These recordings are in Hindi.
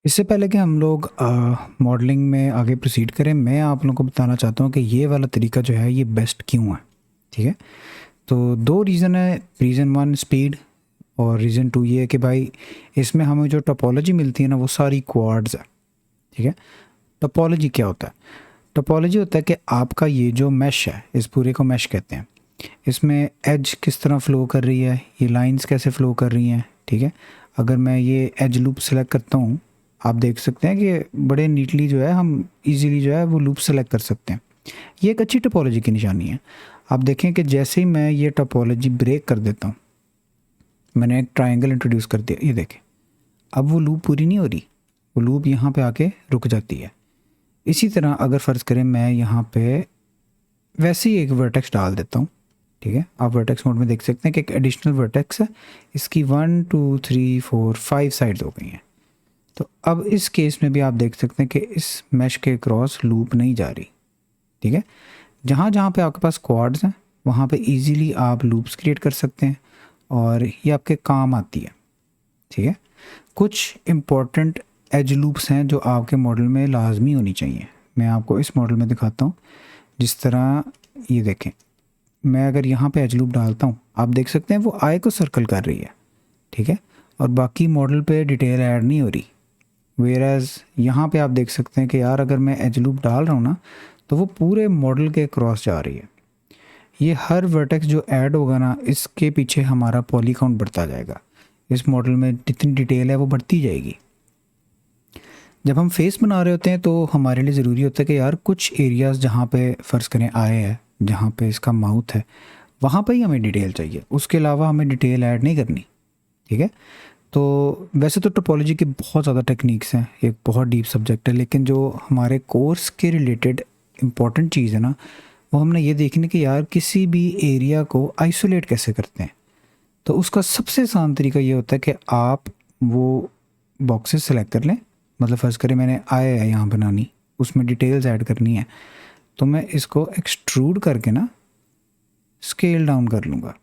इससे पहले कि हम लोग मॉडलिंग में आगे प्रोसीड करें, मैं आप लोगों को बताना चाहता हूँ कि ये वाला तरीका जो है ये बेस्ट क्यों है। ठीक है, तो दो रीज़न है। रीज़न वन स्पीड, और रीज़न टू ये है कि भाई इसमें हमें जो टोपोलॉजी मिलती है ना वो सारी क्वाड्स है। ठीक है, टोपोलॉजी क्या होता है? टोपोलॉजी होता है कि आपका ये जो मैश है, इस पूरे को मैश कहते हैं। इसमें एज किस तरह फ़्लो कर रही है, ये लाइंस कैसे फ़्लो कर रही हैं। ठीक है, अगर मैं ये एज लूप सेलेक्ट करता हूँ, आप देख सकते हैं कि बड़े नीटली जो है हम इजीली जो है वो लूप सेलेक्ट कर सकते हैं। ये एक अच्छी टोपोलॉजी की निशानी है। आप देखें कि जैसे ही मैं ये टोपोलॉजी ब्रेक कर देता हूँ, मैंने एक ट्रायंगल इंट्रोड्यूस कर दिया, ये देखें अब वो लूप पूरी नहीं हो रही, वो लूप यहाँ पे आके रुक जाती है। इसी तरह अगर फ़र्ज़ करें मैं यहाँ पे वैसे ही एक वर्टेक्स डाल देता हूँ। ठीक है, आप वर्टेक्स मोड में देख सकते हैं कि एक एडिशनल वर्टेक्स है, इसकी 1 2 3 4 5 साइड्स हो गई हैं। तो अब इस केस में भी आप देख सकते हैं कि इस मैश के क्रॉस लूप नहीं जा रही। ठीक है, जहाँ जहाँ पे आपके पास क्वाड्स हैं वहाँ पे इजीली आप लूप्स क्रिएट कर सकते हैं और ये आपके काम आती है। ठीक है, कुछ इम्पोर्टेंट एज लूप्स हैं जो आपके मॉडल में लाजमी होनी चाहिए। मैं आपको इस मॉडल में दिखाता हूँ। जिस तरह ये देखें, मैं अगर यहाँ पे एज लूप डालता हूँ, आप देख सकते हैं वो आई को सर्कल कर रही है। ठीक है, और बाकी मॉडल पे डिटेल ऐड नहीं हो रही। वेयरएज यहाँ पे आप देख सकते हैं कि यार अगर मैं एज लूप डाल रहा हूँ ना तो वो पूरे मॉडल के क्रॉस जा रही है। ये हर वर्टेक्स जो ऐड होगा ना, इसके पीछे हमारा पॉली काउंट बढ़ता जाएगा। इस मॉडल में जितनी डिटेल है वो बढ़ती जाएगी। जब हम फेस बना रहे होते हैं तो हमारे लिए ज़रूरी होता है कि यार कुछ एरियाज़ जहाँ पे फ़र्ज़ करें आए है, जहाँ पे इसका माउथ है, वहाँ पे ही हमें डिटेल चाहिए, उसके अलावा हमें डिटेल ऐड नहीं करनी। ठीक है, तो वैसे तो टोपोलॉजी की बहुत ज़्यादा टेक्निक्स हैं, एक बहुत डीप सब्जेक्ट है, लेकिन जो हमारे कोर्स के रिलेटेड इम्पॉर्टेंट चीज़ है ना, वो हमने ये देखनी कि यार किसी भी एरिया को आइसोलेट कैसे करते हैं। तो उसका सबसे आसान तरीका ये होता है कि आप वो बॉक्सेस सेलेक्ट कर लें। मतलब फ़र्ज़ करें मैंने आया है यहाँ बनानी, उसमें डिटेल्स ऐड करनी है, तो मैं इसको एक्सट्रूड करके ना स्केल डाउन कर लूँगा।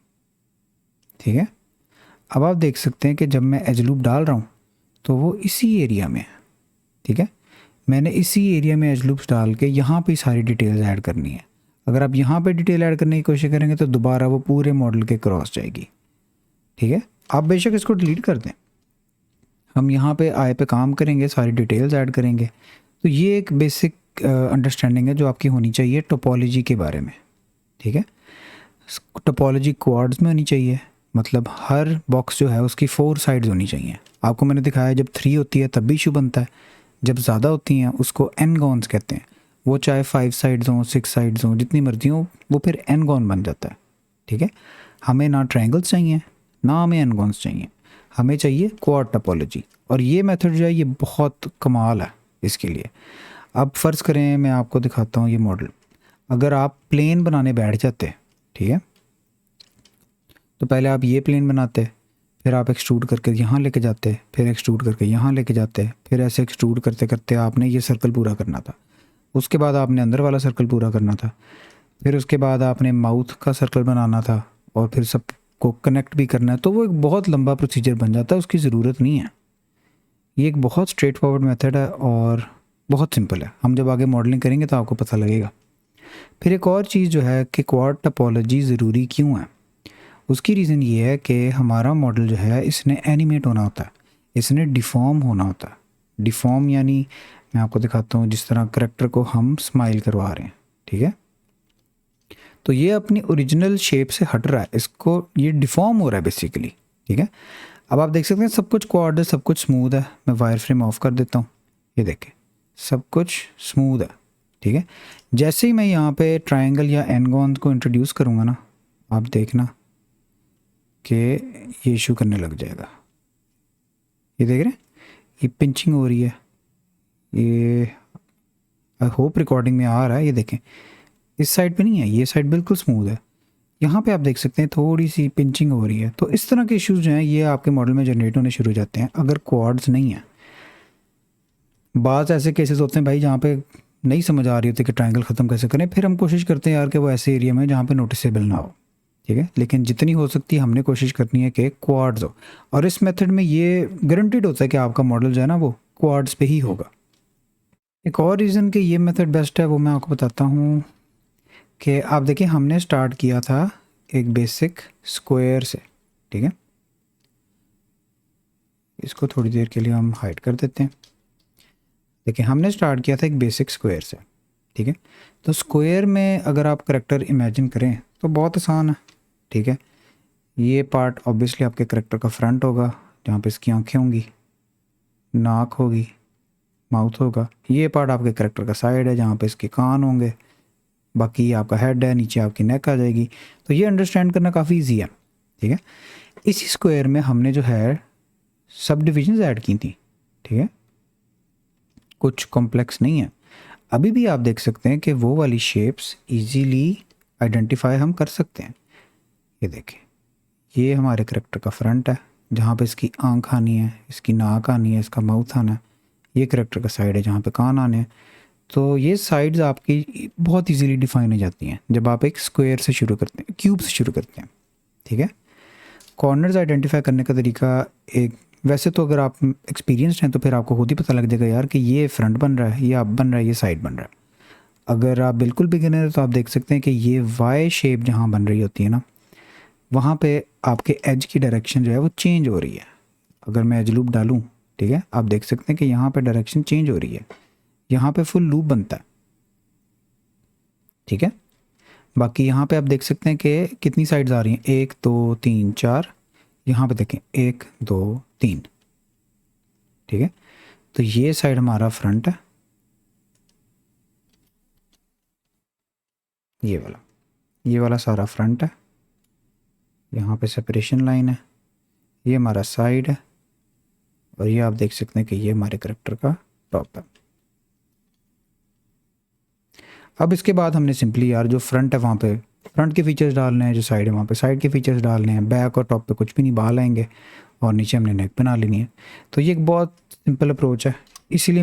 ठीक है, अब आप देख सकते हैं कि जब मैं एज लूप डाल रहा हूँ तो वो इसी एरिया में है। ठीक है, मैंने इसी एरिया में एज लूप्स डाल के यहाँ पे सारी डिटेल्स ऐड करनी है। अगर आप यहाँ पे डिटेल ऐड करने की कोशिश करेंगे तो दोबारा वो पूरे मॉडल के क्रॉस जाएगी। ठीक है, आप बेशक इसको डिलीट कर दें, हम यहाँ पे आए पे काम करेंगे, सारी डिटेल्स ऐड करेंगे। तो ये एक बेसिक अंडरस्टैंडिंग है जो आपकी होनी चाहिए टोपोलॉजी के बारे में। ठीक है, टोपोलॉजी क्वाड्स में होनी चाहिए, मतलब हर बॉक्स जो है उसकी 4 साइड्स होनी चाहिए। आपको मैंने दिखाया जब 3 होती है तब भी इशू बनता है, जब ज़्यादा होती हैं उसको एनगॉन्स कहते हैं। वो चाहे 5 साइड्स हों, 6 साइड्स हों, जितनी मर्जी हों, वो फिर एनगॉन बन जाता है। ठीक है, हमें ना ट्रायंगल्स चाहिए ना हमें एनगॉन्स चाहिए, हमें चाहिए क्वाड टोपोलॉजी। और ये मेथड जो है ये बहुत कमाल है इसके लिए। अब फ़र्ज़ करें मैं आपको दिखाता हूँ ये मॉडल। अगर आप प्लेन बनाने बैठ जाते, ठीक है, तो पहले आप ये प्लेन बनाते, फिर आप एक्सट्रूड करके यहाँ लेके जाते, फिर एक्सट्रूड करके यहाँ लेके जाते, फिर ऐसे एक्सट्रूड करते करते आपने ये सर्कल पूरा करना था। उसके बाद आपने अंदर वाला सर्कल पूरा करना था, फिर उसके बाद आपने माउथ का सर्कल बनाना था, और फिर सबको कनेक्ट भी करना है। तो वो एक बहुत लंबा प्रोसीजर बन जाता है, उसकी ज़रूरत नहीं है। ये एक बहुत स्ट्रेट फॉरवर्ड मेथड है और बहुत सिंपल है। हम जब आगे मॉडलिंग करेंगे तो आपको पता लगेगा। फिर एक और चीज़ जो है कि क्वाड टोपोलॉजी ज़रूरी क्यों है, उसकी रीज़न ये है कि हमारा मॉडल जो है इसने एनिमेट होना होता है, इसने डिफ़ॉर्म होना होता है। डिफ़ॉर्म यानी मैं आपको दिखाता हूँ, जिस तरह करेक्टर को हम स्माइल करवा रहे हैं। ठीक है, तो ये अपनी ओरिजिनल शेप से हट रहा है, इसको ये डिफ़ॉर्म हो रहा है बेसिकली। ठीक है, अब आप देख सकते हैं सब कुछ क्वाड है, सब कुछ स्मूथ है। मैं वायर फ्रेम ऑफ कर देता हूँ, ये देखें सब कुछ स्मूथ है। ठीक है, जैसे ही मैं यहाँ पे ट्रायंगल या एनगॉन को इंट्रोड्यूस करूँगा ना, आप देखना कि ये इशू करने लग जाएगा। ये देख रहे हैं, ये पिंचिंग हो रही है। ये आई होप रिकॉर्डिंग में आ रहा है। ये देखें इस साइड पे नहीं है, ये साइड बिल्कुल स्मूथ है। यहाँ पे आप देख सकते हैं थोड़ी सी पिंचिंग हो रही है। तो इस तरह के इश्यूज जो हैं ये आपके मॉडल में जनरेट होने शुरू हो जाते हैं अगर क्वाड्स नहीं है। बाज़ ऐसे केसेस होते हैं भाई जहाँ पे नहीं समझ आ रही होती कि ट्रायंगल ख़त्म कैसे करें, फिर हम कोशिश करते हैं यार कि वो ऐसे एरिया में जहाँ पे नोटिसेबल ना हो। ठीक है, लेकिन जितनी हो सकती है हमने कोशिश करनी है कि क्वाड्स हो। और इस मेथड में ये गारंटीड होता है कि आपका मॉडल जो है ना वो क्वाड्स पे ही होगा। एक और रीज़न कि ये मेथड बेस्ट है वो मैं आपको बताता हूँ कि आप देखिए हमने स्टार्ट किया था एक बेसिक स्क्वायर से, ठीक है। इसको थोड़ी देर के लिए हम हाइड कर देते हैं। देखिए हमने स्टार्ट किया था एक बेसिक स्क्वायर से, ठीक है। तो स्क्वायर में अगर आप करेक्टर इमेजिन करें तो बहुत आसान है, ठीक है। ये पार्ट ऑब्वियसली आपके करेक्टर का फ्रंट होगा, जहाँ पे इसकी आंखें होंगी, नाक होगी, माउथ होगा। ये पार्ट आपके करेक्टर का साइड है, जहाँ पे इसके कान होंगे। बाकी ये आपका हेड है, नीचे आपकी नेक आ जाएगी। तो ये अंडरस्टैंड करना काफ़ी ईजी है, ठीक है। इसी स्क्वायर में हमने जो है सब डिविजन्स ऐड की थी, ठीक है। कुछ कॉम्प्लेक्स नहीं है। अभी भी आप देख सकते हैं कि वो वाली शेप्स इजीली आइडेंटिफाई हम कर सकते हैं। ये देखें, ये हमारे करेक्टर का फ्रंट है, जहाँ पे इसकी आँख आनी है, इसकी नाक आनी है, इसका माउथ आना है। ये करेक्टर का साइड है, जहाँ पे कान आने हैं। तो ये साइड्स आपकी बहुत इजीली डिफाइन हो जाती हैं जब आप एक स्क्वायर से शुरू करते हैं, क्यूब से शुरू करते हैं, ठीक है। कॉर्नर्स आइडेंटिफाई करने का तरीका एक, वैसे तो अगर आप एक्सपीरियंस्ड हैं तो फिर आपको खुद ही पता लग जाएगा यार कि ये फ्रंट बन रहा है, ये अप बन रहा है, ये साइड बन रहा है। अगर आप बिल्कुल बिगिनर है तो आप देख सकते हैं कि ये वाई शेप जहाँ बन रही होती है ना, वहाँ पे आपके एज की डायरेक्शन जो है वो चेंज हो रही है। अगर मैं एज लूप डालूँ, ठीक है, आप देख सकते हैं कि यहाँ पे डायरेक्शन चेंज हो रही है, यहाँ पे फुल लूप बनता है, ठीक है। बाकी यहाँ पे आप देख सकते हैं कि कितनी साइड्स आ रही हैं, 1 2 3 4। यहाँ पे देखें 1 2 3, ठीक है। तो ये साइड हमारा फ्रंट है, ये वाला सारा फ्रंट है। यहाँ पे सेपरेशन लाइन है, ये हमारा साइड है, और ये आप देख सकते हैं कि ये हमारे करेक्टर का टॉप है। अब इसके बाद हमने सिंपली यार जो फ्रंट है वहाँ पे फ्रंट के फीचर्स डालने हैं, जो साइड है वहाँ पे साइड के फीचर्स डालने हैं। बैक और टॉप पे कुछ भी नहीं, बाल आएंगे, और नीचे हमने नेक बना लेनी है। तो ये एक बहुत सिंपल अप्रोच है, इसीलिए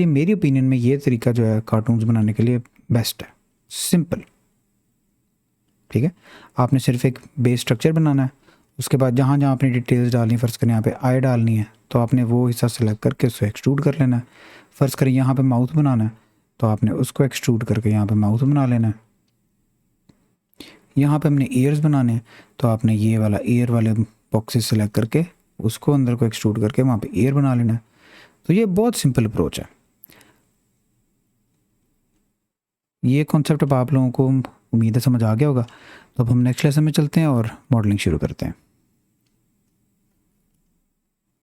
मेरी ओपिनियन में ये तरीका जो है कार्टून्स बनाने के लिए बेस्ट है, सिंपल, ठीक है। आपने सिर्फ एक बेस स्ट्रक्चर बनाना है, उसके बाद जहाँ जहाँ आपने डिटेल्स डालनी है, फ़र्ज़ करें यहाँ पे आई डालनी है तो आपने वो हिस्सा सेलेक्ट करके उसको एक्सट्रूड कर लेना है। फ़र्ज़ करें यहाँ पे माउथ बनाना है तो आपने उसको एक्सट्रूड करके यहाँ पे माउथ बना लेना है। यहाँ पे हमने ईयर्स बनाने हैं तो आपने ये वाला ईयर वाले बॉक्सेस सेलेक्ट करके उसको अंदर को एक्सट्रूड करके वहाँ पे ईयर बना लेना है। तो ये बहुत सिंपल अप्रोच है। ये कॉन्सेप्ट अब आप लोगों को उम्मीद है समझ आ गया होगा। तो अब हम नेक्स्ट लेसन में चलते हैं और मॉडलिंग शुरू करते हैं।